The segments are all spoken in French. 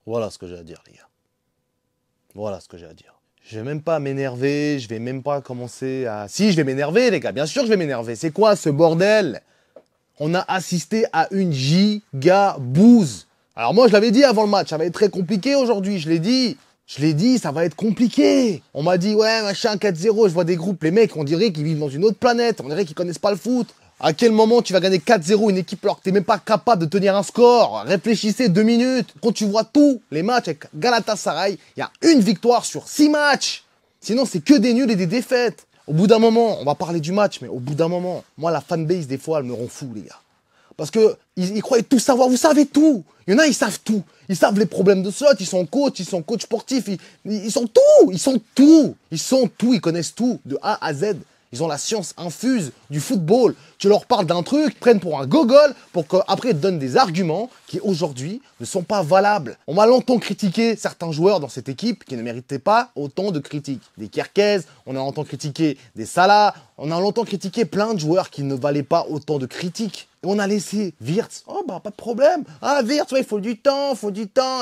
Voilà ce que j'ai à dire, les gars. Voilà ce que j'ai à dire. Je vais même pas m'énerver, je vais même pas commencer à... Si, je vais m'énerver, les gars, bien sûr que je vais m'énerver. C'est quoi ce bordel? On a assisté à une giga-bouse. Alors moi, je l'avais dit avant le match, ça va être très compliqué aujourd'hui, je l'ai dit. Je l'ai dit, ça va être compliqué. On m'a dit, ouais, machin, 4-0, je vois des groupes, les mecs, on dirait qu'ils vivent dans une autre planète, on dirait qu'ils connaissent pas le foot. À quel moment tu vas gagner 4-0 une équipe alors que t'es même pas capable de tenir un score? Réfléchissez 2 minutes. Quand tu vois tous les matchs avec Galatasaray, il y a une victoire sur 6 matchs. Sinon, c'est que des nuls et des défaites. Au bout d'un moment, on va parler du match, mais au bout d'un moment, moi, la fanbase, des fois, elle me rend fou, les gars. Parce que ils croyaient tout savoir. Vous savez tout. Il y en a, ils savent tout. Ils savent les problèmes de slot. Ils sont coach sportifs. Ils sont tout. Ils sont tout. Ils sont tout. Ils connaissent tout de A à Z. Ils ont la science infuse du football. Tu leur parles d'un truc, ils prennent pour un gogol, pour qu'après ils te donnent des arguments qui aujourd'hui ne sont pas valables. On m'a longtemps critiqué certains joueurs dans cette équipe qui ne méritaient pas autant de critiques. Des Kerkez, on a longtemps critiqué des Salah, on a longtemps critiqué plein de joueurs qui ne valaient pas autant de critiques. Et on a laissé Wirtz. Oh bah pas de problème. Ah Wirtz, ouais, il faut du temps,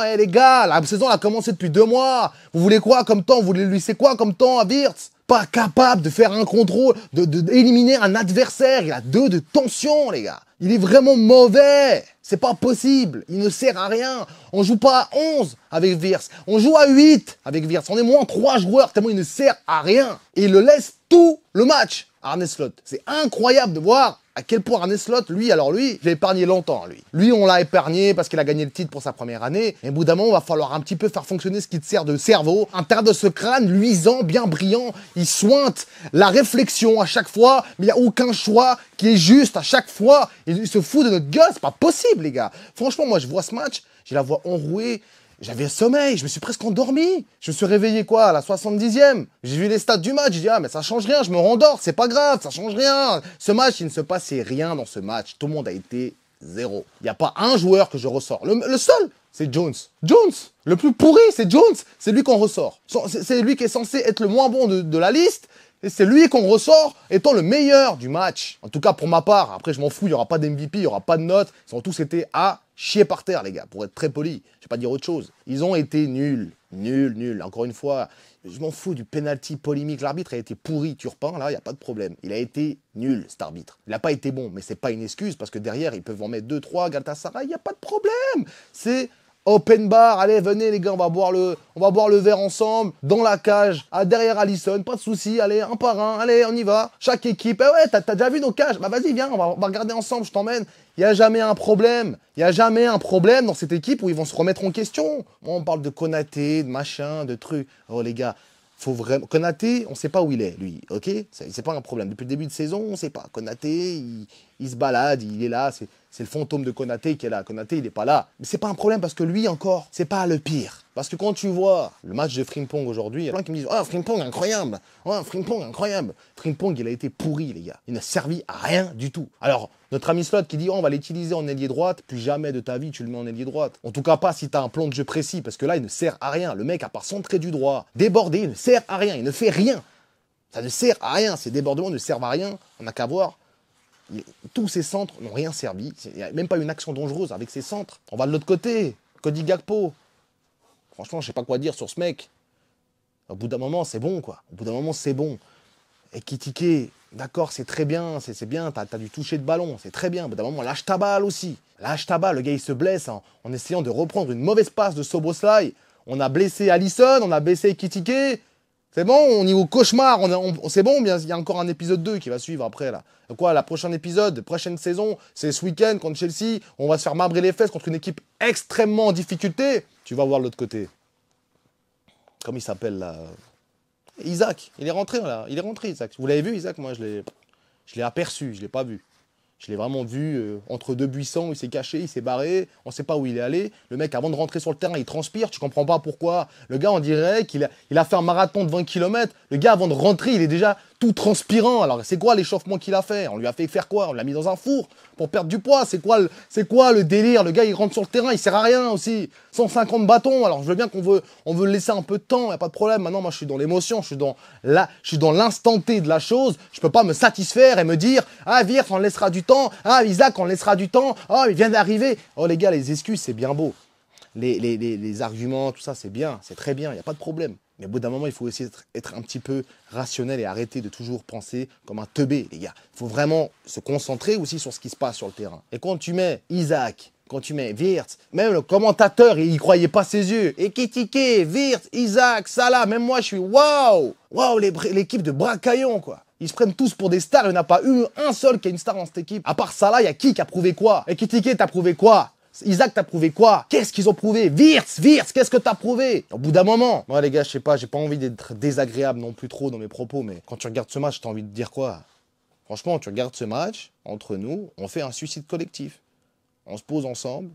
Eh les gars, la saison elle a commencé depuis 2 mois. Vous voulez quoi comme temps? Vous voulez lui laisser quoi comme temps à Wirtz? Pas capable de faire un contrôle, d'éliminer un adversaire. Il a 2 de tension, les gars. Il est vraiment mauvais. C'est pas possible. Il ne sert à rien. On joue pas à 11 avec Wirtz. On joue à 8 avec Wirtz. On est moins 3 joueurs tellement il ne sert à rien. Et il le laisse tout le match, Arne Slot. C'est incroyable de voir à quel point Arne Slot, lui, je l'ai épargné longtemps, lui. Lui, on l'a épargné parce qu'il a gagné le titre pour sa première année. Et au bout d'un moment, il va falloir un petit peu faire fonctionner ce qui te sert de cerveau. Un terre de ce crâne luisant, bien brillant. Il sointe la réflexion à chaque fois, mais il n'y a aucun choix qui est juste à chaque fois. Il se fout de notre gueule, c'est pas possible, les gars. Franchement, moi, je vois ce match, j'ai la voix enrouée. J'avais sommeil, je me suis presque endormi. Je me suis réveillé quoi, à la 70e. J'ai vu les stats du match, j'ai dit, ah mais ça change rien, je me rendors, c'est pas grave, ça change rien. Ce match, il ne se passait rien dans ce match. Tout le monde a été zéro. Il n'y a pas un joueur que je ressors. Le seul, c'est Jones. Jones, le plus pourri, c'est Jones. C'est lui qu'on ressort. C'est lui qui est censé être le moins bon de la liste. Et c'est lui qu'on ressort étant le meilleur du match. En tout cas, pour ma part. Après, je m'en fous, il n'y aura pas d'MVP, il n'y aura pas de notes. Ils ont tous été à chier par terre, les gars, pour être très poli. Je vais pas dire autre chose. Ils ont été nuls. Nuls. Encore une fois, je m'en fous du penalty polémique. L'arbitre a été pourri, Turpin, là, il n'y a pas de problème. Il a été nul, cet arbitre. Il n'a pas été bon, mais c'est pas une excuse, parce que derrière, ils peuvent en mettre 2-3, Galatasaray, il n'y a pas de problème. C'est open bar, allez, venez les gars, on va boire le verre ensemble, dans la cage, derrière Alisson, pas de souci, allez, un par un, allez, on y va. Chaque équipe, ouais, t'as déjà vu nos cages? Bah vas-y, viens, on va regarder ensemble, je t'emmène. Il n'y a jamais un problème. Il n'y a jamais un problème dans cette équipe où ils vont se remettre en question. On parle de Konaté, de machin, de trucs. Oh les gars, faut vraiment... Konaté, on ne sait pas où il est, lui, ok? C'est pas un problème. Depuis le début de saison, on ne sait pas. Konaté, il se balade, il est là, c'est le fantôme de Konaté qui est là. Konaté, il n'est pas là. Mais c'est pas un problème parce que lui, encore, c'est pas le pire. Parce que quand tu vois le match de Frimpong aujourd'hui, il y a plein qui me disent « Oh, Frimpong, incroyable! Oh, Frimpong, incroyable !» Frimpong, il a été pourri, les gars. Il n'a servi à rien du tout. Alors, notre ami Slot qui dit « Oh, on va l'utiliser en ailier droite. » Plus jamais de ta vie, tu le mets en ailier droite. En tout cas, pas si tu as un plan de jeu précis, parce que là, il ne sert à rien. Le mec, à part centrer du droit, déborder, il ne sert à rien. Il ne fait rien. Ça ne sert à rien. Ces débordements ne servent à rien. On n'a qu'à voir. Tous ces centres n'ont rien servi. Il n'y a même pas une action dangereuse avec ces centres. On va de l'autre côté. Cody Gakpo. Franchement, je sais pas quoi dire sur ce mec. Au bout d'un moment, c'est bon, quoi. Au bout d'un moment, c'est bon. Et Kitike, d'accord, c'est très bien, c'est bien, t'as dû toucher de ballon, c'est très bien. Au bout d'un moment, lâche ta balle aussi. Lâche ta balle, le gars, il se blesse en essayant de reprendre une mauvaise passe de Szoboszlai. On a blessé Alisson, on a blessé Kitike. C'est bon, on est au cauchemar, c'est bon, bien, il y a encore un épisode 2 qui va suivre après, là. Quoi, la prochaine épisode, prochaine saison, c'est ce week-end contre Chelsea, on va se faire marbrer les fesses contre une équipe extrêmement en difficulté. Tu vas voir de l'autre côté. Comment il s'appelle, là? Isaac, il est rentré, là. Il est rentré, Isaac. Vous l'avez vu, Isaac? Moi, je l'ai aperçu, je l'ai pas vu. Je l'ai vraiment vu entre 2 buissons, il s'est caché, il s'est barré, on ne sait pas où il est allé. Le mec, avant de rentrer sur le terrain, il transpire, tu comprends pas pourquoi. Le gars, on dirait qu'il a fait un marathon de 20 km. Le gars, avant de rentrer, il est déjà tout transpirant. Alors, c'est quoi l'échauffement qu'il a fait? On lui a fait faire quoi? On l'a mis dans un four pour perdre du poids. C'est quoi le délire? Le gars, il rentre sur le terrain, il sert à rien aussi. 150 bâtons. Alors, je veux bien on veut laisser un peu de temps, il n'y a pas de problème. Maintenant, moi, je suis dans l'émotion, je suis dans l'instant T de la chose. Je peux pas me satisfaire et me dire, ah, Wirtz, on laissera du temps. Ah, Isaac, on laissera du temps. Oh, il vient d'arriver. Oh, les gars, les excuses, c'est bien beau. les arguments, tout ça, c'est bien, c'est très bien, il n'y a pas de problème. Mais au bout d'un moment, il faut essayer d'être un petit peu rationnel et arrêter de toujours penser comme un teubé, les gars. Il faut vraiment se concentrer aussi sur ce qui se passe sur le terrain. Et quand tu mets Isaac, quand tu mets Wirtz, même le commentateur, il ne croyait pas ses yeux. Ekitike, Wirtz, Isaac, Salah, même moi, je suis waouh! Waouh, l'équipe de Bracaillon, quoi. Ils se prennent tous pour des stars, il n'y en a pas un seul qui a une star dans cette équipe. À part Salah, il y a qui a prouvé quoi? Ekitike, t'as prouvé quoi? Isaac, t'as prouvé quoi? Qu'est-ce qu'ils ont prouvé? Wirtz, qu'est-ce que t'as prouvé? Au bout d'un moment, moi les gars, je sais pas, j'ai pas envie d'être désagréable non plus trop dans mes propos, mais quand tu regardes ce match, t'as envie de dire quoi? Franchement, tu regardes ce match, entre nous, on fait un suicide collectif. On se pose ensemble,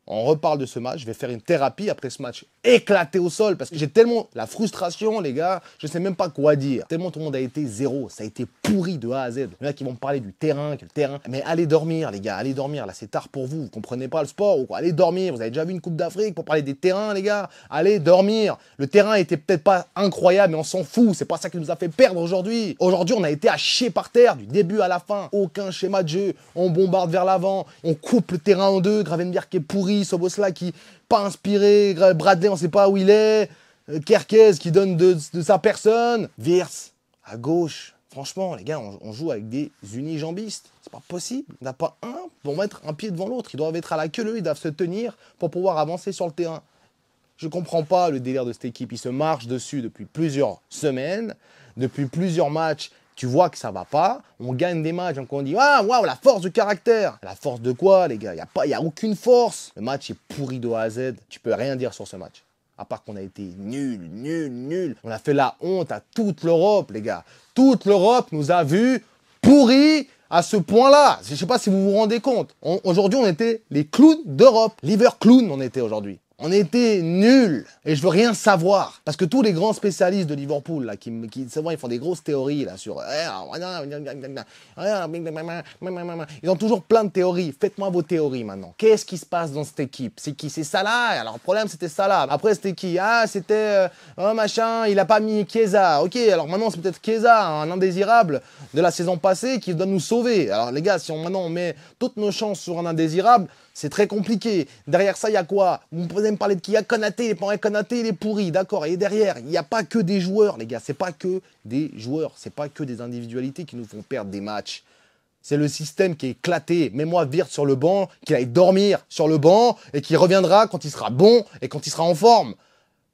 on reparle de ce match, je vais faire une thérapie après ce match éclaté au sol parce que j'ai tellement la frustration, les gars, je sais même pas quoi dire. Tellement tout le monde a été zéro, ça a été pourri de A à Z. Il y en a qui vont me parler du terrain, que le terrain. Mais allez dormir, les gars, allez dormir. Là, c'est tard pour vous, vous comprenez pas le sport ou quoi? Allez dormir. Vous avez déjà vu une Coupe d'Afrique pour parler des terrains, les gars? Allez dormir. Le terrain était peut-être pas incroyable, mais on s'en fout. C'est pas ça qui nous a fait perdre aujourd'hui. Aujourd'hui, on a été à chier par terre du début à la fin. Aucun schéma de jeu. On bombarde vers l'avant, on coupe le terrain en deux. Gravenberch qui est pourri, Szoboszlai qui pas inspiré, Bradley on sait pas où il est, Kerkez qui donne de sa personne, Wirtz à gauche. Franchement les gars, on joue avec des unijambistes, c'est pas possible. On n'a pas un pour mettre un pied devant l'autre, ils doivent être à la queue, ils doivent se tenir pour pouvoir avancer sur le terrain. Je comprends pas le délire de cette équipe, ils se marchent dessus depuis plusieurs semaines, depuis plusieurs matchs. Tu vois que ça va pas, on gagne des matchs, donc on dit « Ah, waouh, la force de caractère !» La force de quoi, les gars? Il n'y a aucune force. Le match est pourri de A à Z. Tu peux rien dire sur ce match. À part qu'on a été nul. On a fait la honte à toute l'Europe, les gars. Toute l'Europe nous a vus pourris à ce point-là. Je ne sais pas si vous vous rendez compte. Aujourd'hui, on était les clowns d'Europe. Liver clown, on était aujourd'hui. On était nuls. Et je veux rien savoir. Parce que tous les grands spécialistes de Liverpool, là, c'est vrai, ils font des grosses théories, là, sur... Ils ont toujours plein de théories. Faites-moi vos théories, maintenant. Qu'est-ce qui se passe dans cette équipe? C'est qui? C'est Salah. Alors, le problème, c'était Salah. Après, c'était qui? Ah, c'était... machin, il a pas mis Chiesa. Ok, alors maintenant, c'est peut-être Chiesa, un indésirable de la saison passée, qui doit nous sauver. Alors, les gars, si maintenant, on met toutes nos chances sur un indésirable... C'est très compliqué. Derrière ça, il y a quoi? Vous pouvez me parler de qui? Il y a Konaté, Konaté, il est pourri, d'accord. Et derrière, il n'y a pas que des joueurs, les gars. C'est pas que des joueurs. C'est pas que des individualités qui nous font perdre des matchs. C'est le système qui est éclaté. Mets-moi Wirtz sur le banc, qu'il aille dormir sur le banc et qu'il reviendra quand il sera bon et quand il sera en forme.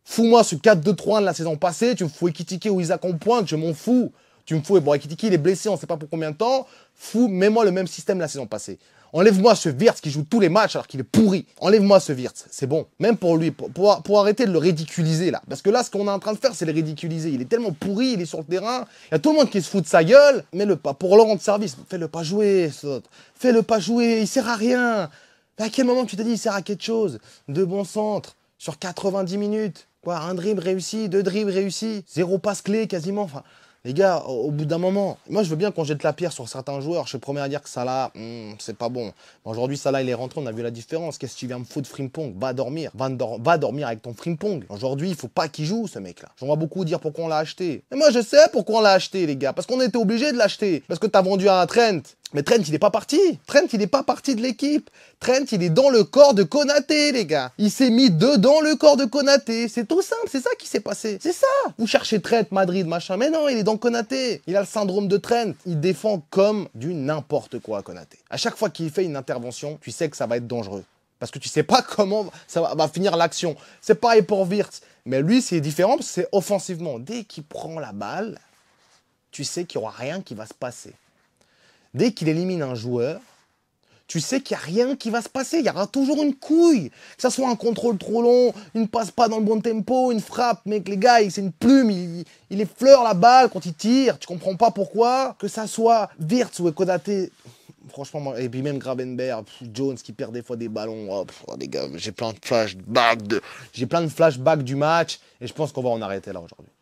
Fous-moi ce 4-2-3-1 de la saison passée. Tu me fous Ekitike ou Isaac en pointe, je m'en fous. Tu me fous, bon, Ekitike, il est blessé, on ne sait pas pour combien de temps. Mets-moi le même système la saison passée. Enlève-moi ce Wirtz qui joue tous les matchs alors qu'il est pourri. Enlève-moi ce Wirtz, c'est bon. Même pour lui, pour arrêter de le ridiculiser là. Parce que là, ce qu'on est en train de faire, c'est le ridiculiser. Il est tellement pourri, il est sur le terrain. Il y a tout le monde qui se fout de sa gueule. Mets-le pas. Pour le rendre service, fais-le pas jouer, Sot. Fais-le pas jouer, il sert à rien. Mais à quel moment tu t'es dit il sert à quelque chose? De bon centre, sur 90 minutes. Quoi, un dribble réussi, 2 dribbles réussis, 0 passe clé quasiment. Enfin, les gars, au bout d'un moment, moi je veux bien qu'on jette la pierre sur certains joueurs. Je suis le premier à dire que Salah, c'est pas bon. Aujourd'hui, Salah, il est rentré, on a vu la différence. Qu'est-ce que tu viens me foutre, Frimpong? Va dormir. Va dormir avec ton Frimpong. Aujourd'hui, il faut pas qu'il joue, ce mec-là. J'en vois beaucoup dire pourquoi on l'a acheté. Mais moi, je sais pourquoi on l'a acheté, les gars. Parce qu'on était obligé de l'acheter. Parce que t'as vendu à un Trent. Mais Trent, il n'est pas parti. Trent, il n'est pas parti de l'équipe. Trent, il est dans le corps de Konaté, les gars. Il s'est mis dedans le corps de Konaté. C'est tout simple, c'est ça qui s'est passé. C'est ça. Vous cherchez Trent, Madrid, machin. Mais non, il est dans Konaté. Il a le syndrome de Trent. Il défend comme du n'importe quoi, Konaté. À chaque fois qu'il fait une intervention, tu sais que ça va être dangereux. Parce que tu sais pas comment ça va finir l'action. C'est pareil pour Wirtz. Mais lui, c'est différent parce que c'est offensivement. Dès qu'il prend la balle, tu sais qu'il n'y aura rien qui va se passer. Dès qu'il élimine un joueur, tu sais qu'il n'y a rien qui va se passer. Il y aura toujours une couille. Que ça soit un contrôle trop long, une passe pas dans le bon tempo, une frappe. Mec, les gars, c'est une plume. Il effleure la balle quand il tire. Tu comprends pas pourquoi. Que ça soit Wirtz ou Konaté. Franchement, et puis même Gravenberch, Jones qui perd des fois des ballons. Oh, les gars, j'ai plein de flashbacks du match. Et je pense qu'on va en arrêter là aujourd'hui.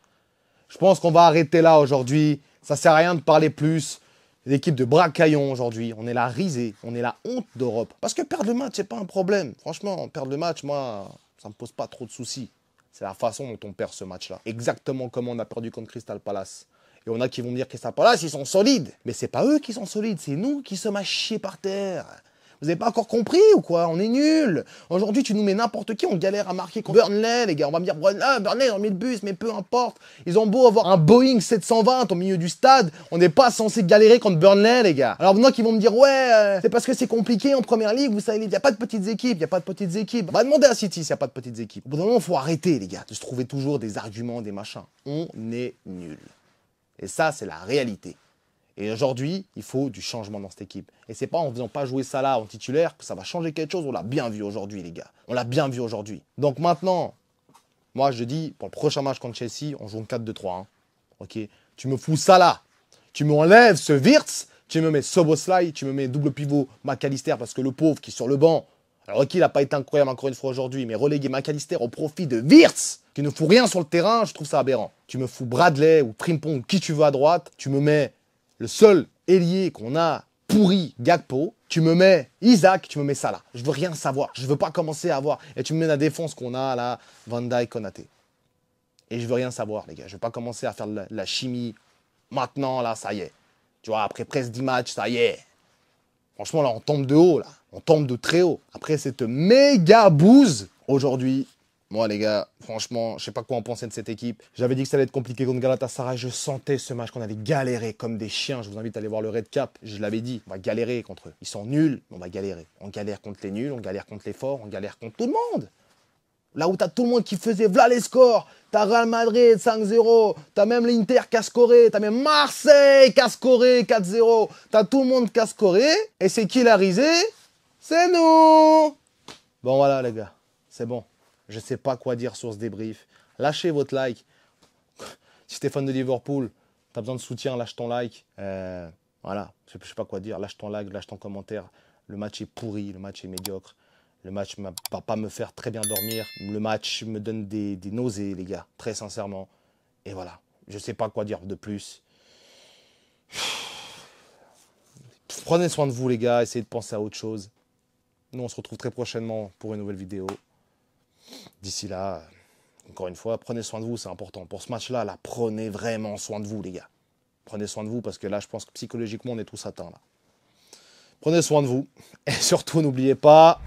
Je pense qu'on va arrêter là aujourd'hui. Ça sert à rien de parler plus. L'équipe de Bracaillon aujourd'hui, on est la risée, on est la honte d'Europe. Parce que perdre le match, c'est pas un problème. Franchement, perdre le match, moi, ça me pose pas trop de soucis. C'est la façon dont on perd ce match-là. Exactement comme on a perdu contre Crystal Palace. Et on a qui vont me dire que Crystal Palace, ils sont solides. Mais c'est pas eux qui sont solides, c'est nous qui sommes à chier par terre. Vous avez pas encore compris ou quoi? On est nuls. Aujourd'hui, tu nous mets n'importe qui, on galère à marquer contre Burnley, les gars. On va me dire, Burnley, ils ont mis le bus, mais peu importe. Ils ont beau avoir un Boeing 720 au milieu du stade, on n'est pas censé galérer contre Burnley, les gars. Alors maintenant qu'ils vont me dire, ouais, c'est parce que c'est compliqué en première ligue, vous savez, il n'y a pas de petites équipes, il n'y a pas de petites équipes. On va demander à City s'il n'y a pas de petites équipes. Au bout d'un moment, il faut arrêter, les gars, de se trouver toujours des arguments, des machins. On est nuls. Et ça, c'est la réalité. Et aujourd'hui, il faut du changement dans cette équipe. Et c'est pas en faisant pas jouer Salah en titulaire que ça va changer quelque chose. On l'a bien vu aujourd'hui, les gars. On l'a bien vu aujourd'hui. Donc maintenant, moi, je dis, pour le prochain match contre Chelsea, on joue en 4-2-3. Hein. Ok. Tu me fous Salah. Tu m'enlèves ce Wirtz. Tu me mets Szoboszlai. Tu me mets double pivot McAllister parce que le pauvre qui est sur le banc. Alors ok, il n'a pas été incroyable encore une fois aujourd'hui, mais reléguer McAllister au profit de Wirtz, qui ne fout rien sur le terrain, je trouve ça aberrant. Tu me fous Bradley ou Frimpong ou qui tu veux à droite. Tu me mets le seul ailier qu'on a pourri, Gakpo. Tu me mets Isaac, tu me mets Salah. Je veux rien savoir. Je veux pas commencer à voir. Et tu me mets la défense qu'on a là, Van Dijk, Konaté. Et je veux rien savoir, les gars. Je veux pas commencer à faire de la chimie. Maintenant, là, ça y est. Tu vois, après presque 10 matchs, ça y est. Franchement, là, on tombe de haut, là. On tombe de très haut. Après cette méga bouse, aujourd'hui, moi, les gars, franchement, je sais pas quoi en penser de cette équipe. J'avais dit que ça allait être compliqué contre Galatasaray. Je sentais ce match qu'on avait galéré comme des chiens. Je vous invite à aller voir le Red Cap. Je l'avais dit, on va galérer contre eux. Ils sont nuls, mais on va galérer. On galère contre les nuls, on galère contre les forts, on galère contre tout le monde. Là où t'as tout le monde qui faisait v'là les scores. T'as Real Madrid 5-0. T'as même l'Inter qui a scoré. T'as même Marseille qui a scoré 4-0. T'as tout le monde qui a scoré. Et c'est qui la risée? C'est nous. Bon voilà les gars, c'est bon. Je sais pas quoi dire sur ce débrief. Lâchez votre like. Si t'es fan de Liverpool, t'as besoin de soutien, lâche ton like. Voilà, je sais pas quoi dire. Lâche ton like, lâche ton commentaire. Le match est pourri, le match est médiocre. Le match ne va pas me faire très bien dormir. Le match me donne des nausées, les gars, très sincèrement. Et voilà, je sais pas quoi dire de plus. Prenez soin de vous, les gars. Essayez de penser à autre chose. Nous, on se retrouve très prochainement pour une nouvelle vidéo. D'ici là, encore une fois, prenez soin de vous, c'est important. Pour ce match-là, là, prenez vraiment soin de vous, les gars. Prenez soin de vous parce que là, je pense que psychologiquement, on est tous atteints. Là. Prenez soin de vous. Et surtout, n'oubliez pas...